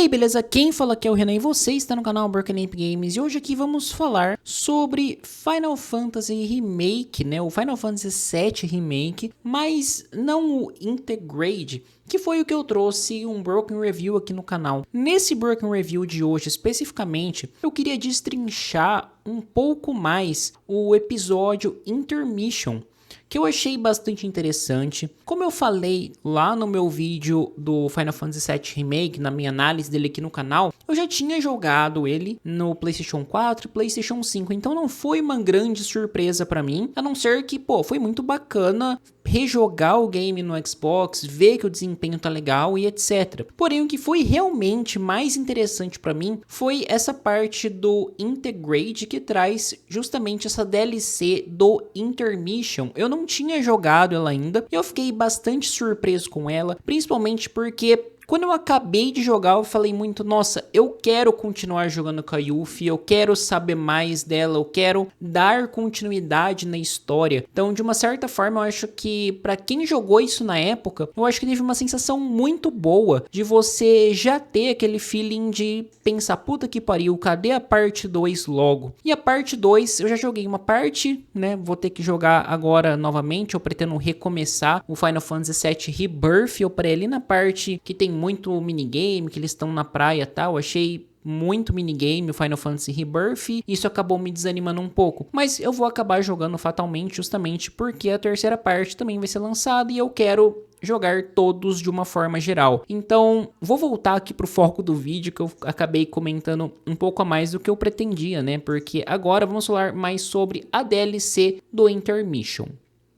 aí, beleza? Quem fala aqui é o Renan e você está no canal Broken Ape Games e hoje aqui vamos falar sobre Final Fantasy Remake, né? O Final Fantasy VII Remake, mas não o Intergrade, que foi o que eu trouxe um Broken Review aqui no canal. Nesse Broken Review de hoje, especificamente, eu queria destrinchar um pouco mais o episódio Intermission, que eu achei bastante interessante. Como eu falei lá no meu vídeo do Final Fantasy VII Remake, na minha análise dele aqui no canal, eu já tinha jogado ele no PlayStation 4 e PlayStation 5, então não foi uma grande surpresa pra mim, a não ser que, foi muito bacana rejogar o game no Xbox, ver que o desempenho tá legal e etc. Porém, o que foi realmente mais interessante pra mim foi essa parte do Intergrade, que traz justamente essa DLC do Intermission. Eu não tinha jogado ela ainda e eu fiquei bastante surpreso com ela, principalmente porque quando eu acabei de jogar, eu falei muito, nossa, eu quero continuar jogando com a Yuffie, eu quero saber mais dela, eu quero dar continuidade na história. Então, de uma certa forma, eu acho que pra quem jogou isso na época, eu acho que teve uma sensação muito boa de você já ter aquele feeling de pensar, puta que pariu, cadê a parte 2 logo? E a parte 2, eu já joguei uma parte, né, vou ter que jogar agora novamente, eu pretendo recomeçar o Final Fantasy VII Rebirth, eu parei ali na parte que tem muito minigame, que eles estão na praia e tal, achei muito minigame o Final Fantasy Rebirth, isso acabou me desanimando um pouco, mas eu vou acabar jogando fatalmente justamente porque a terceira parte também vai ser lançada e eu quero jogar todos de uma forma geral. Então, vou voltar aqui pro foco do vídeo, que eu acabei comentando um pouco a mais do que eu pretendia, né? Porque agora vamos falar mais sobre a DLC do Intermission.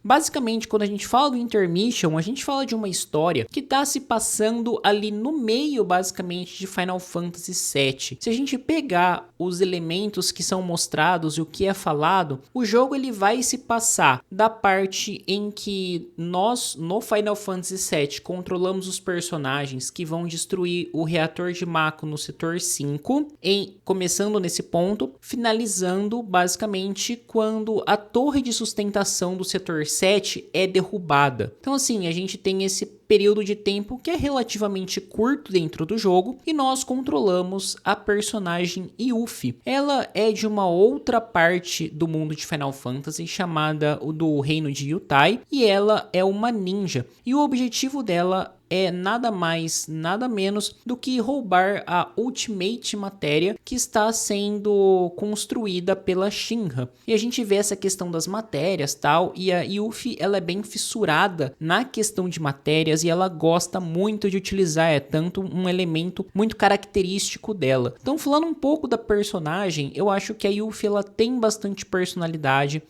Basicamente, quando a gente fala do Intermission, a gente fala de uma história que está se passando ali no meio, basicamente, de Final Fantasy VII. Se a gente pegar os elementos que são mostrados e o que é falado, o jogo ele vai se passar da parte em que nós, no Final Fantasy VII, controlamos os personagens que vão destruir o reator de Mako no setor 5, começando nesse ponto, finalizando, basicamente, quando a torre de sustentação do setor 7 é derrubada. Então assim, a gente tem esse período de tempo que é relativamente curto dentro do jogo e nós controlamos a personagem Yuffie. Ela é de uma outra parte do mundo de Final Fantasy chamada o do Reino de Yutai e ela é uma ninja. E o objetivo dela é nada mais, nada menos do que roubar a Ultimate Matéria que está sendo construída pela Shinra. E a gente vê essa questão das matérias tal, e a Yuffie ela é bem fissurada na questão de matérias e ela gosta muito de utilizar, é tanto um elemento muito característico dela. Então, falando um pouco da personagem, eu acho que a Yuffie ela tem bastante personalidade.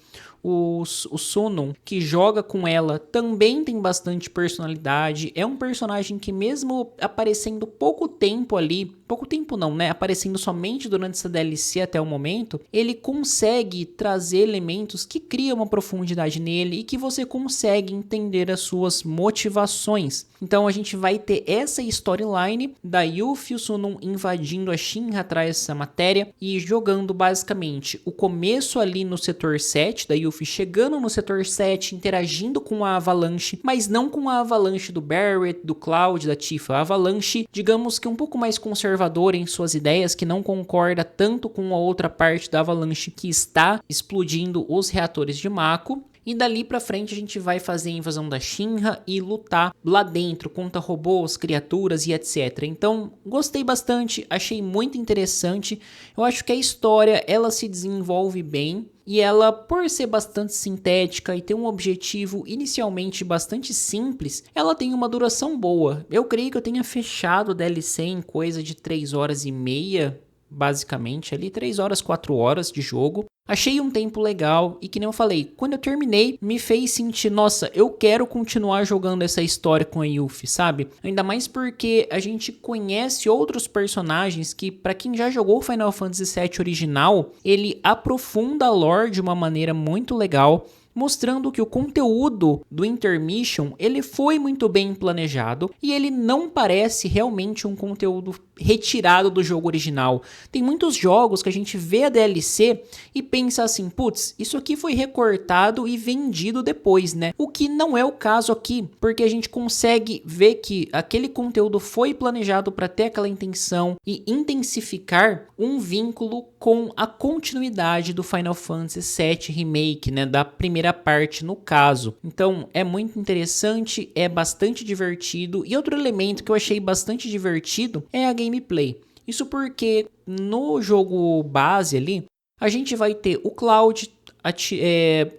O Sunun, que joga com ela, também tem bastante personalidade. É um personagem que mesmo aparecendo pouco tempo ali, pouco tempo não, né? Aparecendo somente durante essa DLC até o momento, ele consegue trazer elementos que criam uma profundidade nele e que você consegue entender as suas motivações. Então a gente vai ter essa storyline da Yuffie e o Sunun invadindo a Shinra atrás dessa matéria e jogando basicamente o começo ali no setor 7 da Yuffie chegando no setor 7, interagindo com a Avalanche, mas não com a Avalanche do Barret, do Cloud, da Tifa. A Avalanche, digamos que um pouco mais conservadora em suas ideias, que não concorda tanto com a outra parte da Avalanche que está explodindo os reatores de Mako. E dali pra frente a gente vai fazer a invasão da Shinra e lutar lá dentro contra robôs, criaturas e etc. Então, gostei bastante, achei muito interessante. Eu acho que a história, ela se desenvolve bem. E ela, por ser bastante sintética e ter um objetivo inicialmente bastante simples, ela tem uma duração boa. Eu creio que eu tenha fechado o DLC em coisa de 3 horas e meia, basicamente, ali 3 horas, 4 horas de jogo. Achei um tempo legal e que nem eu falei, quando eu terminei, me fez sentir, nossa, eu quero continuar jogando essa história com a Yuffie, sabe? Ainda mais porque a gente conhece outros personagens que, pra quem já jogou Final Fantasy VII original, ele aprofunda a lore de uma maneira muito legal. mostrando que o conteúdo do Intermission ele foi muito bem planejado e ele não parece realmente um conteúdo retirado do jogo original. Tem muitos jogos que a gente vê a DLC e pensa assim, putz, isso aqui foi recortado e vendido depois, né? O que não é o caso aqui, porque a gente consegue ver que aquele conteúdo foi planejado para ter aquela intenção e intensificar um vínculo com a continuidade do Final Fantasy VII Remake, né? Da primeira parte, no caso. Então, é muito interessante, é bastante divertido. E outro elemento que eu achei bastante divertido é a gameplay. Isso porque no jogo base ali, a gente vai ter o Cloud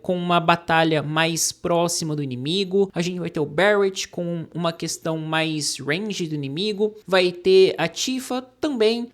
com uma batalha mais próxima do inimigo, a gente vai ter o Barret com uma questão mais range do inimigo, vai ter a Tifa também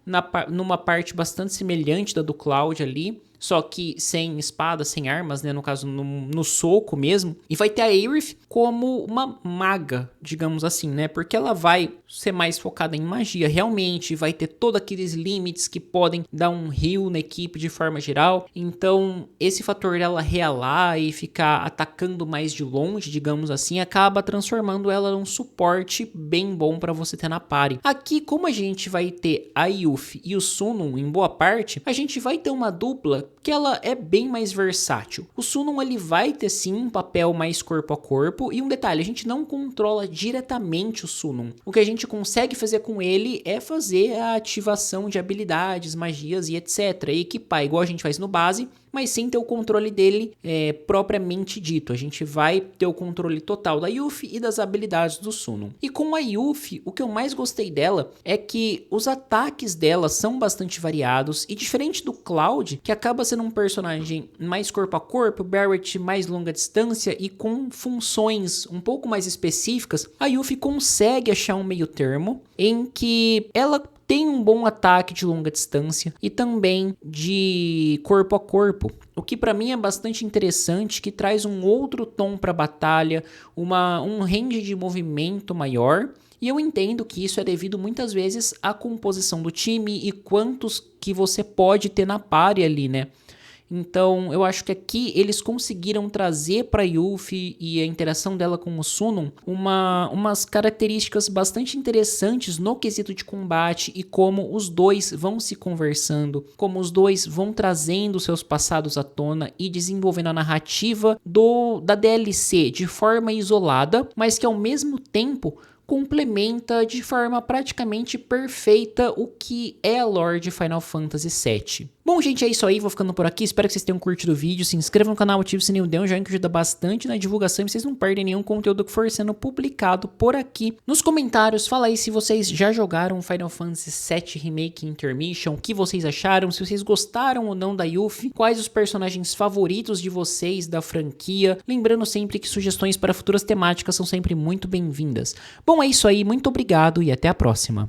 numa parte bastante semelhante da do Cloud ali, só que sem espada, sem armas, né? No caso, no soco mesmo. E vai ter a Aerith como uma maga, digamos assim, né? Porque ela vai ser mais focada em magia, realmente. Vai ter todos aqueles limites que podem dar um heal na equipe de forma geral. Então, esse fator dela realar e ficar atacando mais de longe, digamos assim, acaba transformando ela num suporte bem bom para você ter na party. Aqui, como a gente vai ter a Yuffie e o Sunun em boa parte, a gente vai ter uma dupla que ela é bem mais versátil. O Sunun ele vai ter sim um papel mais corpo a corpo e um detalhe, a gente não controla diretamente o Sunun. O que a gente consegue fazer com ele é fazer a ativação de habilidades, magias e etc. E equipar igual a gente faz no base, mas sem ter o controle dele propriamente dito. A gente vai ter o controle total da Yuffie e das habilidades do Sunun. E com a Yuffie, o que eu mais gostei dela é que os ataques dela são bastante variados e diferente do Cloud, que acaba sendo um personagem mais corpo a corpo, o Barret mais longa distância e com funções um pouco mais específicas, a Yuffie consegue achar um meio termo em que ela tem um bom ataque de longa distância e também de corpo a corpo, o que para mim é bastante interessante, que traz um outro tom para a batalha, um range de movimento maior. E eu entendo que isso é devido muitas vezes à composição do time e quantos que você pode ter na party ali, né? Então, eu acho que aqui eles conseguiram trazer para Yuffie e a interação dela com o Sunun umas características bastante interessantes no quesito de combate e como os dois vão se conversando, como os dois vão trazendo seus passados à tona e desenvolvendo a narrativa da DLC de forma isolada, mas que ao mesmo tempo complementa de forma praticamente perfeita o que é a lore de Final Fantasy VII. Bom, gente, é isso aí, vou ficando por aqui, espero que vocês tenham curtido o vídeo, se inscrevam no canal, ative o sininho, dê um joinha que ajuda bastante na divulgação e vocês não perdem nenhum conteúdo que for sendo publicado por aqui. Nos comentários, fala aí se vocês já jogaram Final Fantasy VII Remake Intermission, o que vocês acharam, se vocês gostaram ou não da Yuffie, quais os personagens favoritos de vocês da franquia, lembrando sempre que sugestões para futuras temáticas são sempre muito bem-vindas. Bom, é isso aí, muito obrigado e até a próxima.